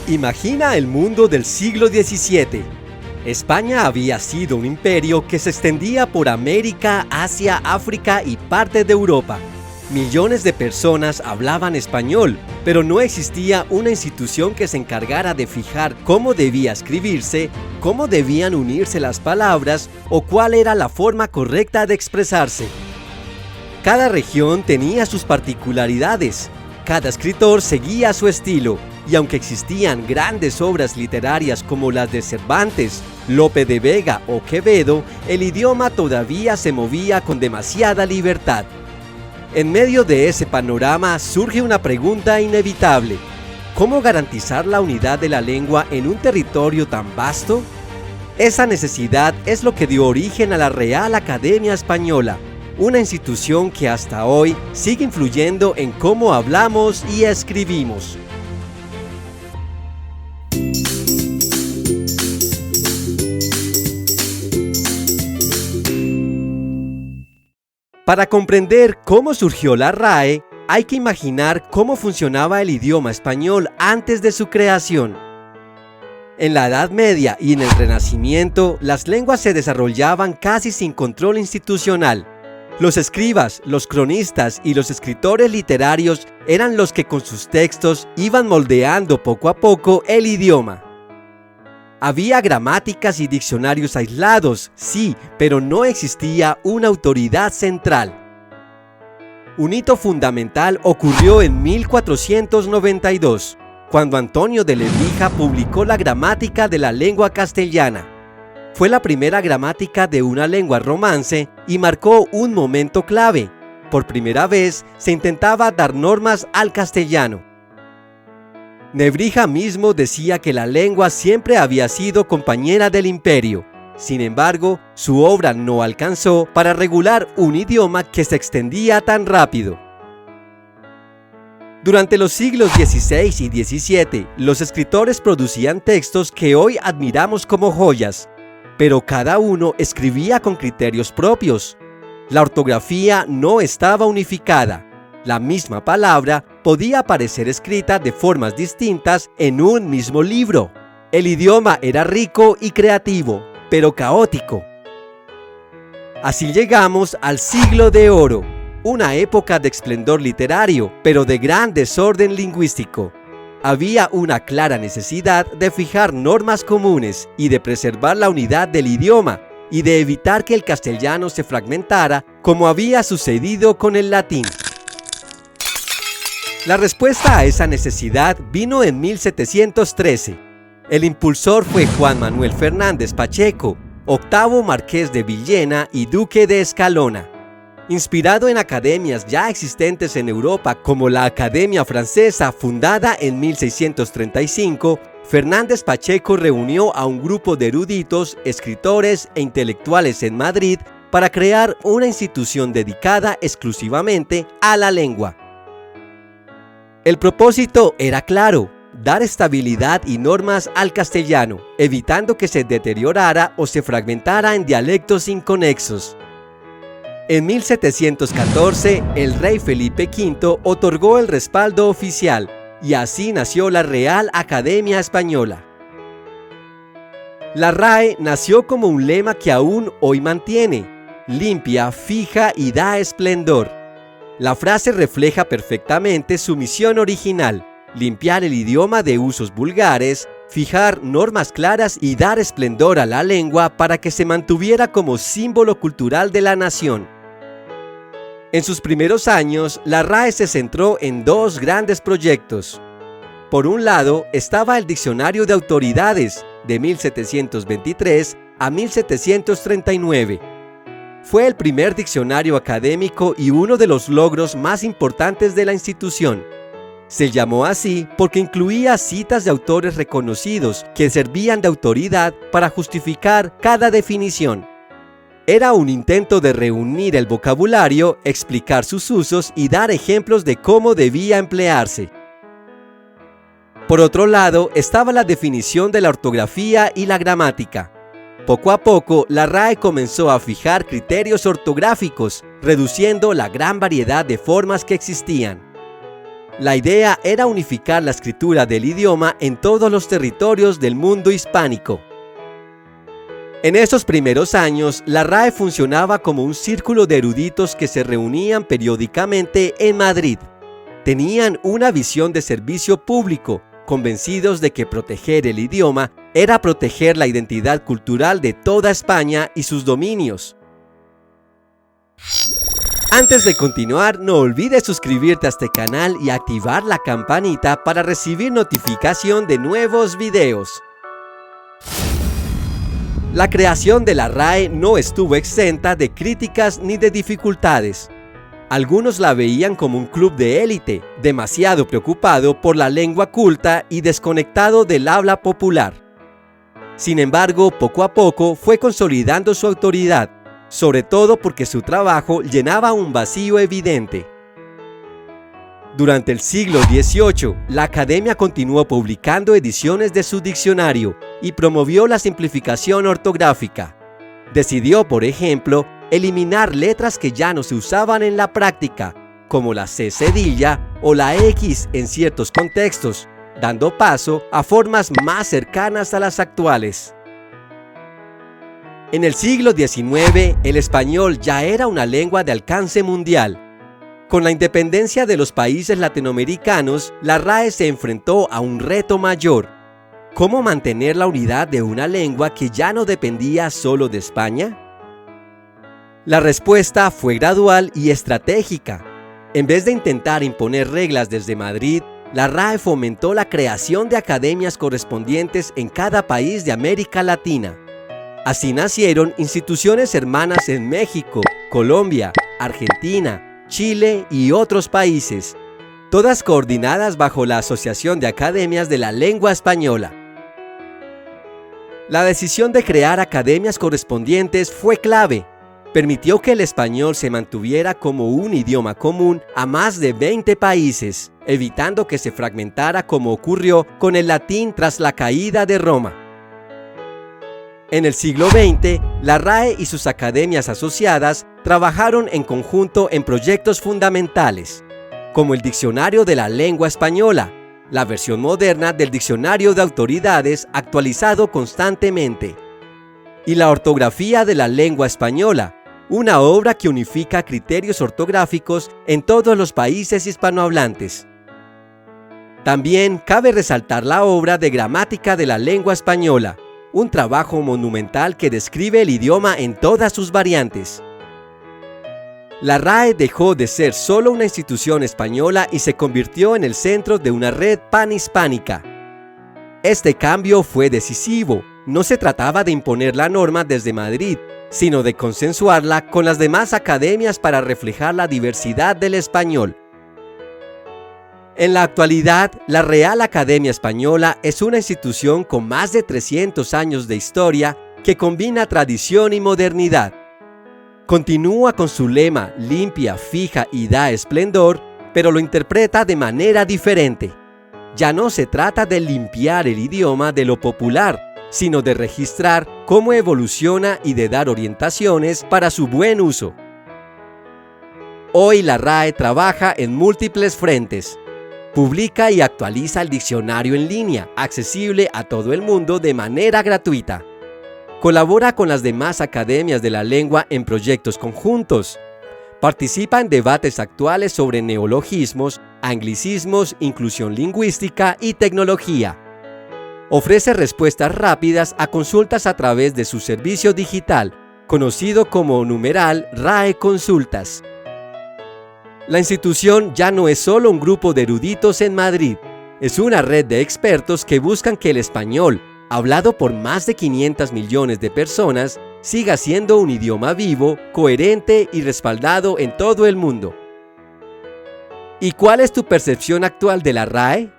Imagina el mundo del siglo XVII. España había sido un imperio que se extendía por América, Asia, África y parte de Europa. Millones de personas hablaban español, pero no existía una institución que se encargara de fijar cómo debía escribirse, cómo debían unirse las palabras o cuál era la forma correcta de expresarse. Cada región tenía sus particularidades, cada escritor seguía su estilo, y aunque existían grandes obras literarias como las de Cervantes, Lope de Vega o Quevedo, el idioma todavía se movía con demasiada libertad. En medio de ese panorama surge una pregunta inevitable: ¿cómo garantizar la unidad de la lengua en un territorio tan vasto? Esa necesidad es lo que dio origen a la Real Academia Española, una institución que hasta hoy sigue influyendo en cómo hablamos y escribimos. Para comprender cómo surgió la RAE, hay que imaginar cómo funcionaba el idioma español antes de su creación. En la Edad Media y en el Renacimiento, las lenguas se desarrollaban casi sin control institucional. Los escribas, los cronistas y los escritores literarios eran los que con sus textos iban moldeando poco a poco el idioma. Había gramáticas y diccionarios aislados, sí, pero no existía una autoridad central. Un hito fundamental ocurrió en 1492, cuando Antonio de Lebrija publicó la Gramática de la Lengua Castellana. Fue la primera gramática de una lengua romance y marcó un momento clave. Por primera vez se intentaba dar normas al castellano. Nebrija mismo decía que la lengua siempre había sido compañera del imperio. Sin embargo, su obra no alcanzó para regular un idioma que se extendía tan rápido. Durante los siglos XVI y XVII, los escritores producían textos que hoy admiramos como joyas, pero cada uno escribía con criterios propios. La ortografía no estaba unificada. La misma palabra podía aparecer escrita de formas distintas en un mismo libro. El idioma era rico y creativo, pero caótico. Así llegamos al Siglo de Oro, una época de esplendor literario, pero de gran desorden lingüístico. Había una clara necesidad de fijar normas comunes y de preservar la unidad del idioma y de evitar que el castellano se fragmentara como había sucedido con el latín. La respuesta a esa necesidad vino en 1713. El impulsor fue Juan Manuel Fernández Pacheco, octavo marqués de Villena y duque de Escalona. Inspirado en academias ya existentes en Europa como la Academia Francesa, fundada en 1635, Fernández Pacheco reunió a un grupo de eruditos, escritores e intelectuales en Madrid para crear una institución dedicada exclusivamente a la lengua. El propósito era claro: dar estabilidad y normas al castellano, evitando que se deteriorara o se fragmentara en dialectos inconexos. En 1714, el rey Felipe V otorgó el respaldo oficial, y así nació la Real Academia Española. La RAE nació como un lema que aún hoy mantiene: limpia, fija y da esplendor. La frase refleja perfectamente su misión original: limpiar el idioma de usos vulgares, fijar normas claras y dar esplendor a la lengua para que se mantuviera como símbolo cultural de la nación. En sus primeros años, la RAE se centró en dos grandes proyectos. Por un lado, estaba el Diccionario de Autoridades, de 1723 a 1739. Fue el primer diccionario académico y uno de los logros más importantes de la institución. Se llamó así porque incluía citas de autores reconocidos que servían de autoridad para justificar cada definición. Era un intento de reunir el vocabulario, explicar sus usos y dar ejemplos de cómo debía emplearse. Por otro lado, estaba la definición de la ortografía y la gramática. Poco a poco, la RAE comenzó a fijar criterios ortográficos, reduciendo la gran variedad de formas que existían. La idea era unificar la escritura del idioma en todos los territorios del mundo hispánico. En esos primeros años, la RAE funcionaba como un círculo de eruditos que se reunían periódicamente en Madrid. Tenían una visión de servicio público, convencidos de que proteger el idioma era proteger la identidad cultural de toda España y sus dominios. Antes de continuar, no olvides suscribirte a este canal y activar la campanita para recibir notificación de nuevos videos. La creación de la RAE no estuvo exenta de críticas ni de dificultades. Algunos la veían como un club de élite, demasiado preocupado por la lengua culta y desconectado del habla popular. Sin embargo, poco a poco fue consolidando su autoridad, sobre todo porque su trabajo llenaba un vacío evidente. Durante el siglo XVIII, la Academia continuó publicando ediciones de su diccionario y promovió la simplificación ortográfica. Decidió, por ejemplo, eliminar letras que ya no se usaban en la práctica, como la C cedilla o la X en ciertos contextos, dando paso a formas más cercanas a las actuales. En el siglo XIX, el español ya era una lengua de alcance mundial. Con la independencia de los países latinoamericanos, la RAE se enfrentó a un reto mayor: ¿cómo mantener la unidad de una lengua que ya no dependía solo de España? La respuesta fue gradual y estratégica. En vez de intentar imponer reglas desde Madrid, la RAE fomentó la creación de academias correspondientes en cada país de América Latina. Así nacieron instituciones hermanas en México, Colombia, Argentina, Chile y otros países, todas coordinadas bajo la Asociación de Academias de la Lengua Española. La decisión de crear academias correspondientes fue clave. Permitió que el español se mantuviera como un idioma común a más de 20 países, evitando que se fragmentara como ocurrió con el latín tras la caída de Roma. En el siglo XX, la RAE y sus academias asociadas trabajaron en conjunto en proyectos fundamentales, como el Diccionario de la Lengua Española, la versión moderna del Diccionario de Autoridades actualizado constantemente, y la Ortografía de la Lengua Española, una obra que unifica criterios ortográficos en todos los países hispanohablantes. También cabe resaltar la obra de Gramática de la Lengua Española, un trabajo monumental que describe el idioma en todas sus variantes. La RAE dejó de ser solo una institución española y se convirtió en el centro de una red panhispánica. Este cambio fue decisivo. No se trataba de imponer la norma desde Madrid, sino de consensuarla con las demás academias para reflejar la diversidad del español. En la actualidad, la Real Academia Española es una institución con más de 300 años de historia que combina tradición y modernidad. Continúa con su lema limpia, fija y da esplendor, pero lo interpreta de manera diferente. Ya no se trata de limpiar el idioma de lo popular, sino de registrar cómo evoluciona y de dar orientaciones para su buen uso. Hoy la RAE trabaja en múltiples frentes. Publica y actualiza el diccionario en línea, accesible a todo el mundo de manera gratuita. Colabora con las demás academias de la lengua en proyectos conjuntos. Participa en debates actuales sobre neologismos, anglicismos, inclusión lingüística y tecnología. Ofrece respuestas rápidas a consultas a través de su servicio digital, conocido como numeral RAE Consultas. La institución ya no es solo un grupo de eruditos en Madrid, es una red de expertos que buscan que el español, hablado por más de 500 millones de personas, siga siendo un idioma vivo, coherente y respaldado en todo el mundo. ¿Y cuál es tu percepción actual de la RAE?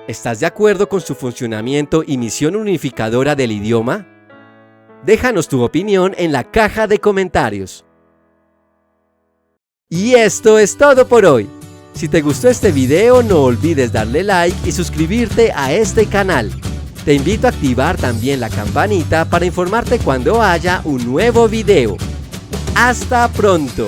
¿Estás de acuerdo con su funcionamiento y misión unificadora del idioma? Déjanos tu opinión en la caja de comentarios. Y esto es todo por hoy. Si te gustó este video, no olvides darle like y suscribirte a este canal. Te invito a activar también la campanita para informarte cuando haya un nuevo video. ¡Hasta pronto!